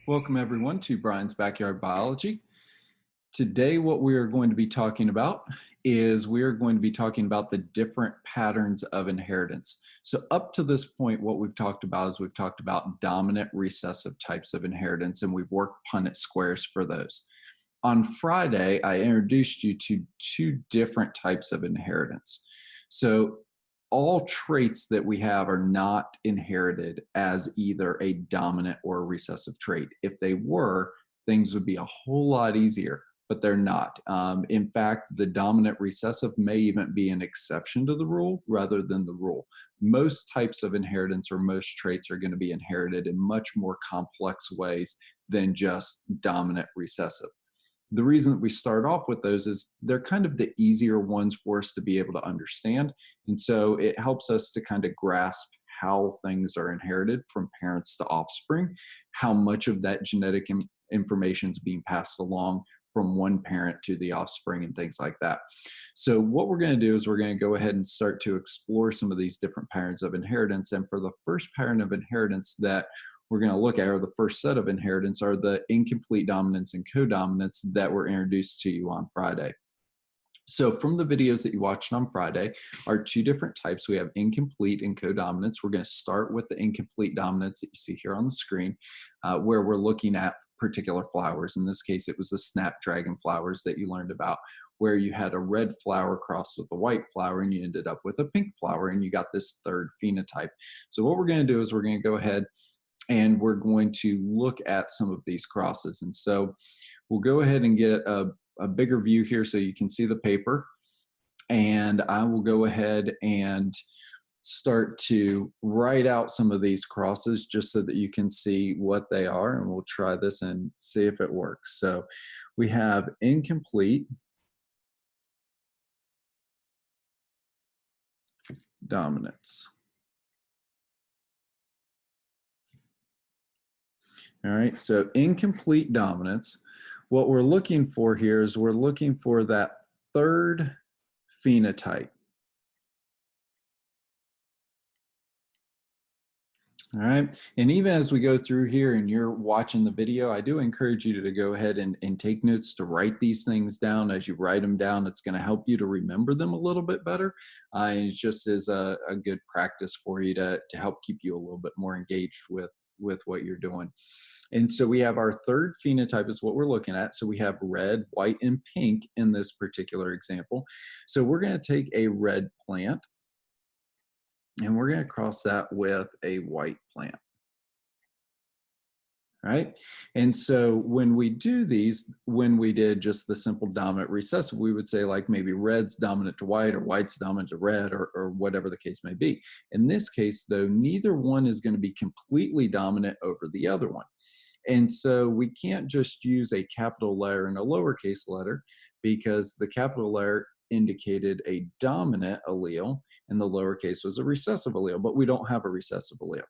Welcome everyone to Brian's Backyard Biology. Today what we are going to be talking about is we are going to be talking about the different patterns of inheritance. So up to this point, what we've talked about is we've talked about dominant recessive types of inheritance, and we've worked Punnett squares for those. On Friday, I introduced you to two different types of inheritance. So all traits that we have are not inherited as either a dominant or a recessive trait. If they were, things would be a whole lot easier, but they're not. In fact, the dominant recessive may even be an exception to the rule rather than the rule. Most types of inheritance or most traits are going to be inherited in much more complex ways than just dominant recessive. The reason that we start off with those is they're kind of the easier ones for us to be able to understand. And so it helps us to kind of grasp how things are inherited from parents to offspring, how much of that genetic information is being passed along from one parent to the offspring and things like that. So what we're going to do is we're going to go ahead and start to explore some of these different patterns of inheritance. And for the first pattern of inheritance that we're going to look at, or the first set of inheritance, are the incomplete dominance and codominance that were introduced to you on Friday. So from the videos that you watched on Friday are two different types. We have incomplete and codominance. We're going to start with the incomplete dominance that you see here on the screen, where we're looking at particular flowers. In this case, it was the snapdragon flowers that you learned about, where you had a red flower crossed with a white flower and you ended up with a pink flower and you got this third phenotype. So what we're going to do is we're going to go ahead and we're going to look at some of these crosses. And so we'll go ahead and get a bigger view here so you can see the paper. And I will go ahead and start to write out some of these crosses just so that you can see what they are. And we'll try this and see if it works. So we have incomplete dominance. All right, so incomplete dominance. What we're looking for here is we're looking for that third phenotype. All right, and even as we go through here and you're watching the video, I do encourage you to go ahead and take notes, to write these things down. As you write them down, it's going to help you to remember them a little bit better. And it just is a good practice for you to help keep you a little bit more engaged with what you're doing. And so we have our third phenotype is what we're looking at. So we have red, white, and pink in this particular example. So we're going to take a red plant and we're going to cross that with a white plant. Right? And so when we do these, when we did just the simple dominant recessive, we would say like maybe red's dominant to white or white's dominant to red or whatever the case may be. In this case, though, neither one is going to be completely dominant over the other one. And so we can't just use a capital letter and a lowercase letter, because the capital letter indicated a dominant allele and the lowercase was a recessive allele, but we don't have a recessive allele.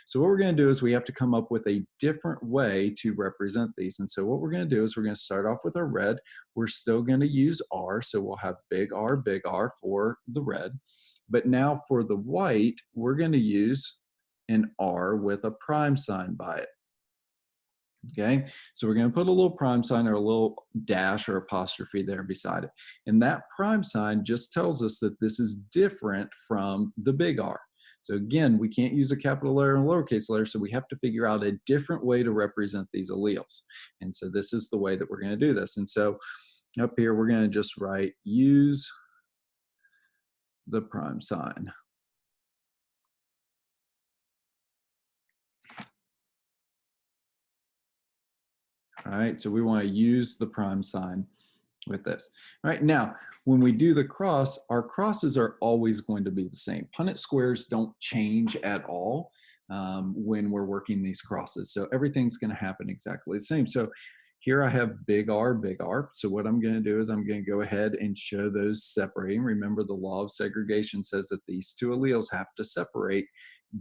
So what we're going to do is we have to come up with a different way to represent these. And so what we're going to do is we're going to start off with our red. We're still going to use R, so we'll have big R for the red. But now for the white, we're going to use an R with a prime sign by it. Okay, so we're going to put a little prime sign or a little dash or apostrophe there beside it. And that prime sign just tells us that this is different from the big R. So again, we can't use a capital letter and a lowercase letter, so we have to figure out a different way to represent these alleles. And so this is the way that we're going to do this. And so up here, we're going to just write use the prime sign. All right, so we want to use the prime sign with this. All right, now, when we do the cross, our crosses are always going to be the same. Punnett squares don't change at all when we're working these crosses. So everything's going to happen exactly the same. So here I have big R, big R. So what I'm going to do is I'm going to go ahead and show those separating. Remember, the law of segregation says that these two alleles have to separate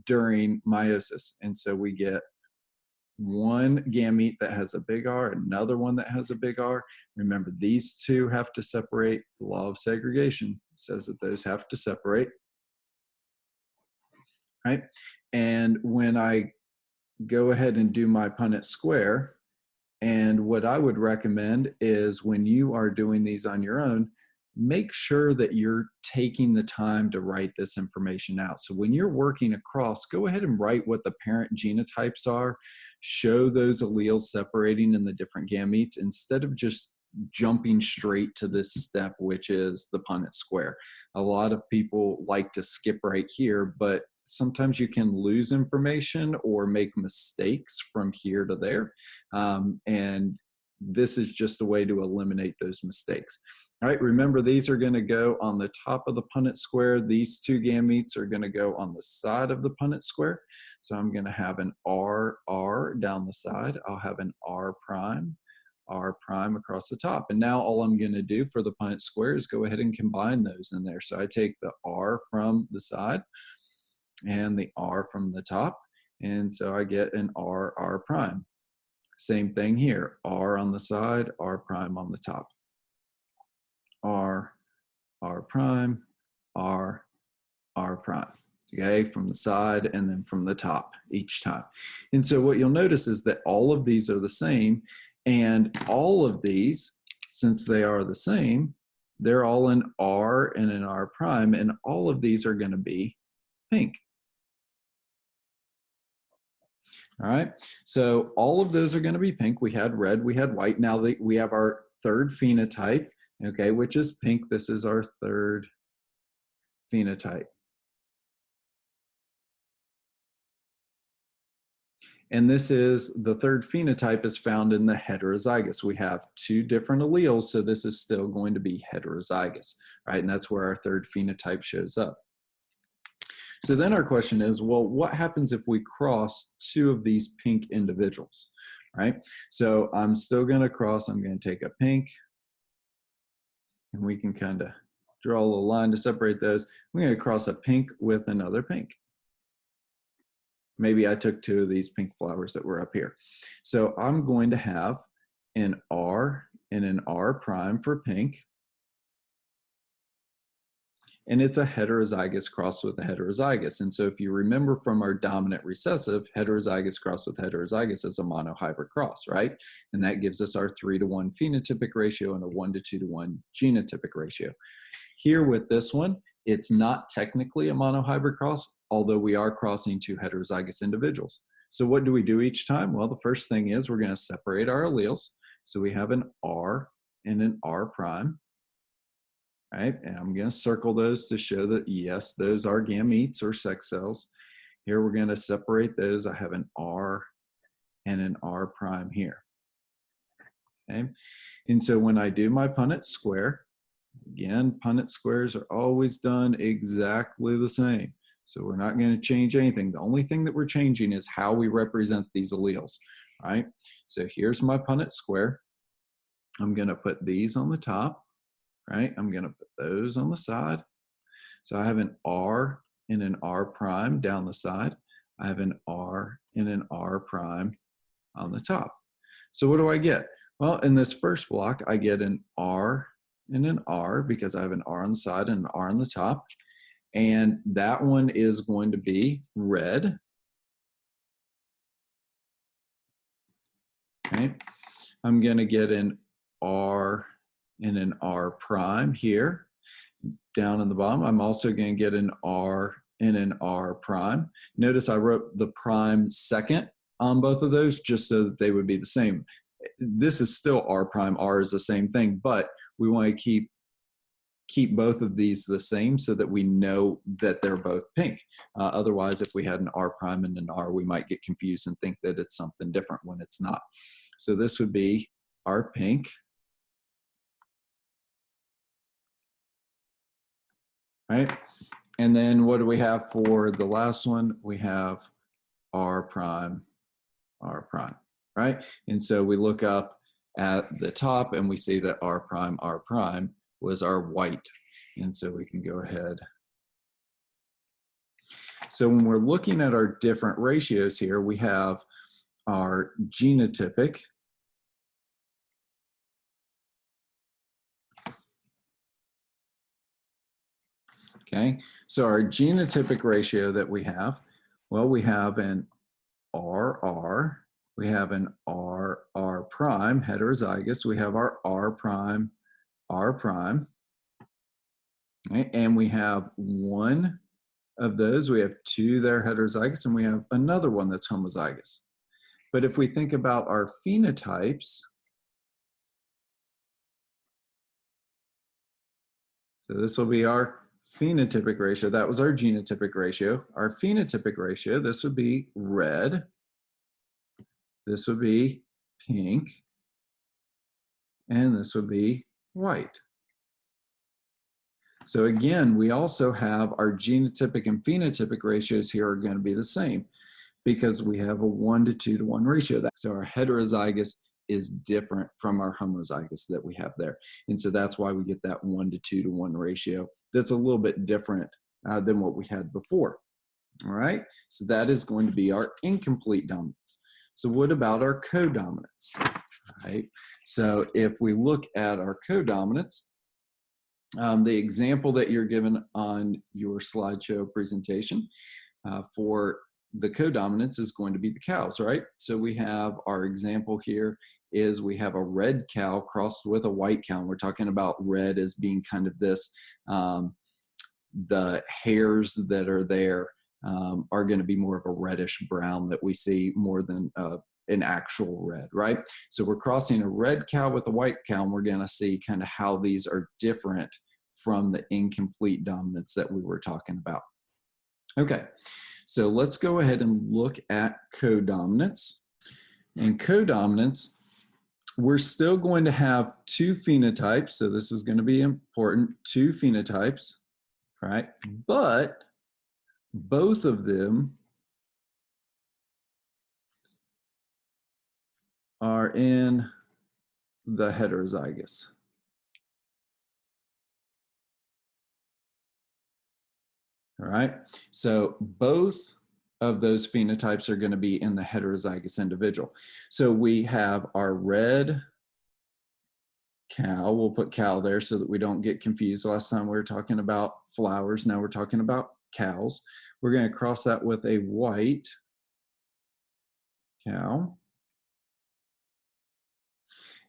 during meiosis. And so we get one gamete that has a big R, another one that has a big R. Remember, these two have to separate. The law of segregation says that those have to separate, right? And when I go ahead and do my Punnett square. And what I would recommend is when you are doing these on your own, make sure that you're taking the time to write this information out. So when you're working across, go ahead and write what the parent genotypes are, show those alleles separating in the different gametes instead of just jumping straight to this step, which is the Punnett square. A lot of people like to skip right here, but sometimes you can lose information or make mistakes from here to there. And this is just a way to eliminate those mistakes. All right, remember these are going to go on the top of the Punnett square. These two gametes are going to go on the side of the Punnett square. So I'm going to have an R down the side. I'll have an R prime across the top. And now all I'm going to do for the Punnett square is go ahead and combine those in there. So I take the R from the side and the R from the top. And so I get an R prime. Same thing here, R on the side, R prime on the top. R prime, R prime. Okay, from the side and then from the top each time. And so what you'll notice is that all of these are the same, and all of these, since they are the same, they're all in R and in R prime, and all of these are going to be pink. All right, so all of those are going to be pink. We had red, we had white. Now we have our third phenotype, okay, which is pink. This is our third phenotype. And this is, the third phenotype is found in the heterozygous. We have two different alleles, so this is still going to be heterozygous, right? And that's where our third phenotype shows up. So then our question is, well, what happens if we cross two of these pink individuals, right? So I'm still going to cross, I'm going to take a pink, and we can kind of draw a little line to separate those. I'm going to cross a pink with another pink. Maybe I took two of these pink flowers that were up here. So I'm going to have an R and an R prime for pink. And it's a heterozygous cross with a heterozygous. And so if you remember from our dominant recessive, heterozygous cross with heterozygous is a monohybrid cross, right? And that gives us our 3-to-1 phenotypic ratio and a 1 to 2-to-1 genotypic ratio. Here with this one, it's not technically a monohybrid cross, although we are crossing two heterozygous individuals. So what do we do each time? Well, the first thing is we're going to separate our alleles. So we have an R and an R prime. Right, and I'm going to circle those to show that, yes, those are gametes or sex cells. Here we're going to separate those. I have an R and an R prime here. Okay, and so when I do my Punnett square, again, Punnett squares are always done exactly the same. So we're not going to change anything. The only thing that we're changing is how we represent these alleles. Right, so here's my Punnett square. I'm going to put these on the top. Right, I'm going to put those on the side. So I have an R and an R prime down the side. I have an R and an R prime on the top. So what do I get? Well, in this first block, I get an R and an R because I have an R on the side and an R on the top. And that one is going to be red. Okay, I'm going to get an R and an R prime here. Down in the bottom, I'm also going to get an R and an R prime. Notice I wrote the prime second on both of those just so that they would be the same. This is still R prime. R is the same thing, but we want to keep both of these the same so that we know that they're both pink. Otherwise, if we had an R prime and an R, we might get confused and think that it's something different when it's not. So this would be R pink. Right, and then what do we have for the last one? We have R prime, right? And so we look up at the top and we see that R prime was our white. And so we can go ahead. So when we're looking at our different ratios here, we have our genotypic. Okay, so our genotypic ratio that we have, well, we have an RR. We have an RR prime, heterozygous. We have our R prime, R prime. Okay? And we have one of those. We have two that are heterozygous, and we have another one that's homozygous. But if we think about our phenotypes, so this will be our phenotypic ratio. That was our genotypic ratio. Our phenotypic ratio, this would be red. This would be pink. And this would be white. So again, we also have our genotypic and phenotypic ratios here are going to be the same because we have a 1 to 2 to 1 ratio. So our heterozygous is different from our homozygous that we have there. And so that's why we get that 1 to 2 to 1 ratio. That's a little bit different than what we had before. All right, so that is going to be our incomplete dominance. So what about our codominance? All right, so if we look at our codominance, the example that you're given on your slideshow presentation for the codominance is going to be the cows, right? So we have our example here is we have a red cow crossed with a white cow. And we're talking about red as being kind of this, the hairs that are there are going to be more of a reddish brown that we see more than an actual red, right? So we're crossing a red cow with a white cow, and we're going to see kind of how these are different from the incomplete dominance that we were talking about. Okay, so let's go ahead and look at codominance. In codominance, we're still going to have two phenotypes, so this is going to be important, two phenotypes, right? But both of them are in the heterozygous. All right, so both of those phenotypes are going to be in the heterozygous individual. So we have our red cow, we'll put cow there so that we don't get confused. Last time we were talking about flowers, now we're talking about cows. We're going to cross that with a white cow.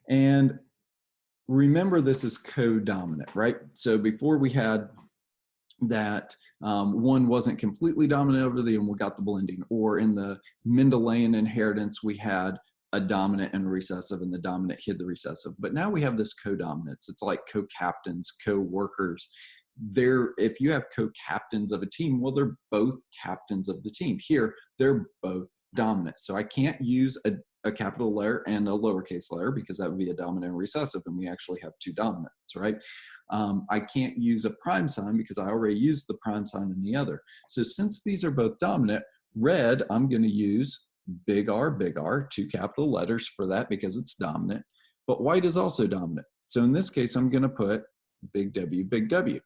And remember, this is codominant, right? So before we had that one wasn't completely dominant over the, and we got the blending, or in the Mendelian inheritance, we had a dominant and a recessive, and the dominant hid the recessive. But now we have this codominance. It's like co-captains, co-workers. If you have co-captains of a team, well, they're both captains of the team. Here, they're both dominant. So I can't use a capital letter and a lowercase letter because that would be a dominant and recessive, and we actually have two dominants, right? I can't use a prime sign because I already used the prime sign in the other. So since these are both dominant, red, I'm going to use big R, two capital letters for that because it's dominant, but white is also dominant. So in this case, I'm going to put big W.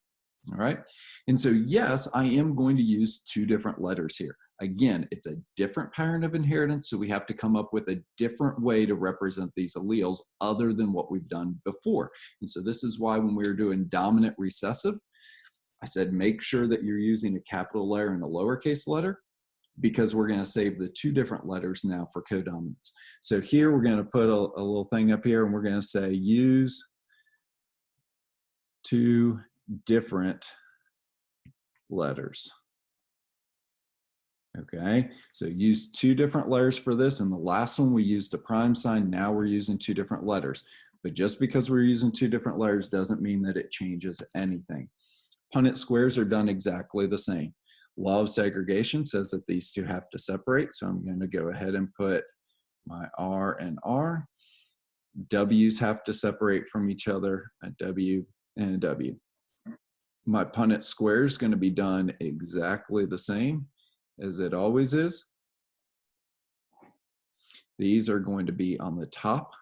All right. And so, yes, I am going to use two different letters here. Again, it's a different pattern of inheritance, so we have to come up with a different way to represent these alleles other than what we've done before. And so this is why when we were doing dominant recessive, I said make sure that you're using a capital letter and a lowercase letter, because we're going to save the two different letters now for codominance. So here we're going to put a little thing up here, and we're going to say use two different letters. Okay, so use two different letters for this, and the last one we used a prime sign. Now we're using two different letters, but just because we're using two different letters doesn't mean that it changes anything. Punnett squares are done exactly the same. Law of segregation says that these two have to separate, so I'm going to go ahead and put my R and R. W's have to separate from each other, a W and a W. My Punnett square is going to be done exactly the same as it always is. These are going to be on the top.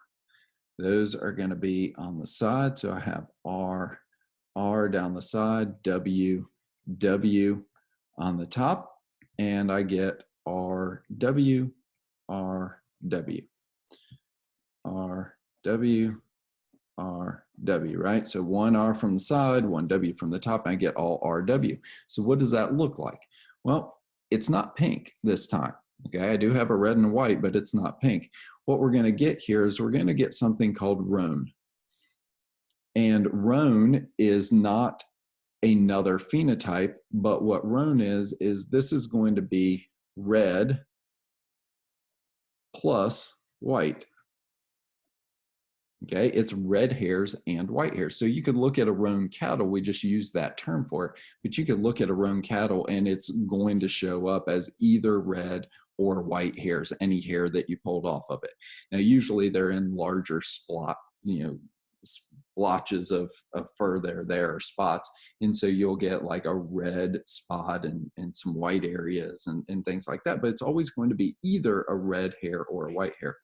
Those are going to be on the side. So I have R, R down the side, W, W on the top, and I get R, W, R, W, R, W, R, W, right? So one R from the side, one W from the top, and I get all R, W. So what does that look like? Well, it's not pink this time. Okay, I do have a red and a white, but it's not pink. What we're going to get here is we're going to get something called roan. And roan is not another phenotype, but what roan is this is going to be red plus white. Okay, it's red hairs and white hairs. So you could look at a roan cattle, we just use that term for it, but you could look at a roan cattle and it's going to show up as either red or white hairs, any hair that you pulled off of it. Now, usually they're in larger splotches of fur there or spots. And so you'll get like a red spot and some white areas and things like that, but it's always going to be either a red hair or a white hair.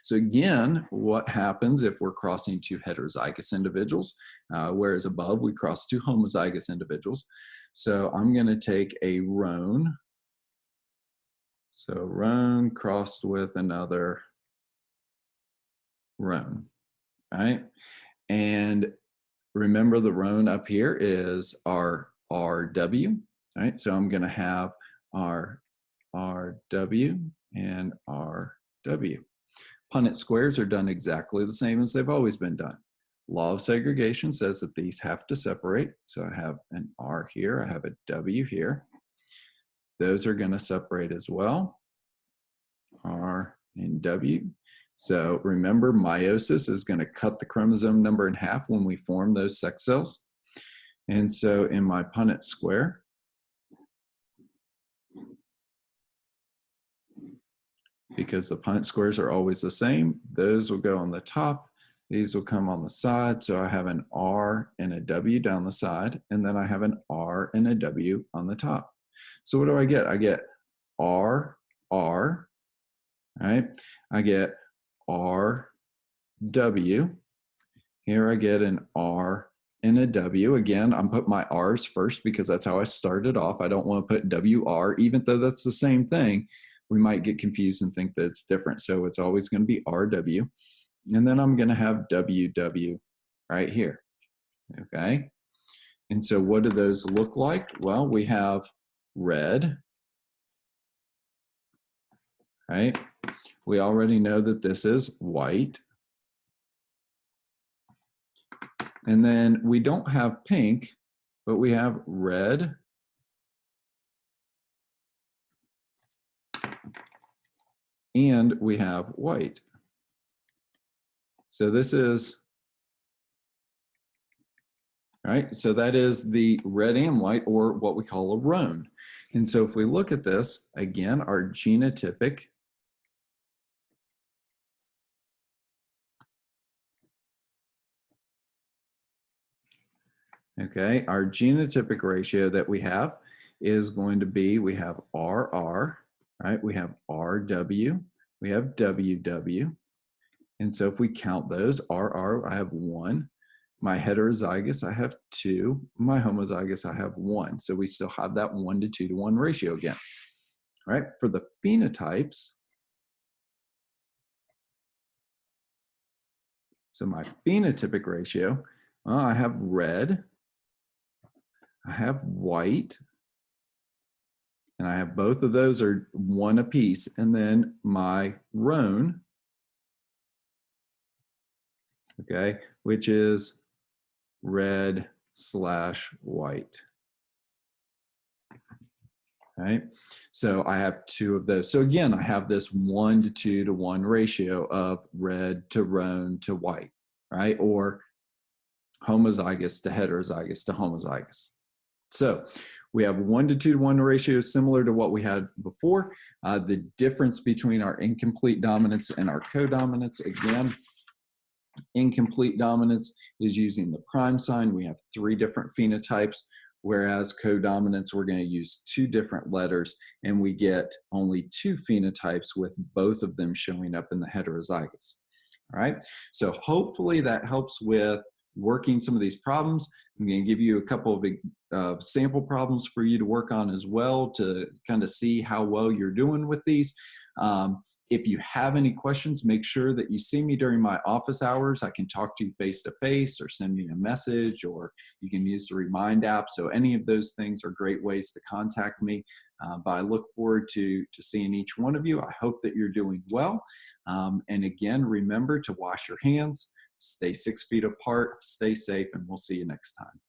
So again, what happens if we're crossing two heterozygous individuals, whereas above we cross two homozygous individuals. So I'm going to take a roan. So roan crossed with another roan, right? And remember the roan up here is our RW, right? So I'm going to have our RW and RW. Punnett squares are done exactly the same as they've always been done. Law of segregation says that these have to separate. So I have an R here, I have a W here. Those are going to separate as well, R and W. So remember, meiosis is going to cut the chromosome number in half when we form those sex cells. And so in my Punnett square, because the Punnett squares are always the same, those will go on the top, these will come on the side. So I have an R and a W down the side, and then I have an R and a W on the top. So what do I get? I get R, R, right? I get R, W. Here I get an R and a W. Again, I'm putting my R's first because that's how I started off. I don't want to put WR, even though that's the same thing. We might get confused and think that it's different. So it's always going to be RW. And then I'm going to have WW right here. Okay. And so what do those look like? Well, we have red, right? We already know that this is white. And then we don't have pink, but we have red, and we have white. So this is, right? So that is the red and white, or what we call a roan. And so if we look at this, again, our genotypic okay, our genotypic ratio that we have is going to be, we have RR, right? We have RW, we have WW. And so if we count those, RR, I have 1. My heterozygous, I have 2. My homozygous, I have 1. So we still have that 1 to 2 to 1 ratio again. All right, for the phenotypes, so my phenotypic ratio, I have red, I have white, and I have both of those are 1 apiece. And then my roan, okay, which is red/white. Right? So I have 2 of those. So again, I have this 1 to 2 to 1 ratio of red to roan to white, right? Or homozygous to heterozygous to homozygous. So we have 1 to 2 to 1 ratio similar to what we had before. The difference between our incomplete dominance and our codominance, again, incomplete dominance is using the prime sign. We have 3 different phenotypes, whereas codominance, we're going to use 2 different letters, and we get only 2 phenotypes with both of them showing up in the heterozygous. All right, so hopefully that helps with working some of these problems. I'm going to give you a couple of sample problems for you to work on as well to kind of see how well you're doing with these. If you have any questions, make sure that you see me during my office hours. I can talk to you face to face or send me a message, or you can use the Remind app. So any of those things are great ways to contact me. But I look forward to seeing each one of you. I hope that you're doing well. And again, remember to wash your hands, stay 6 feet apart, stay safe, and we'll see you next time.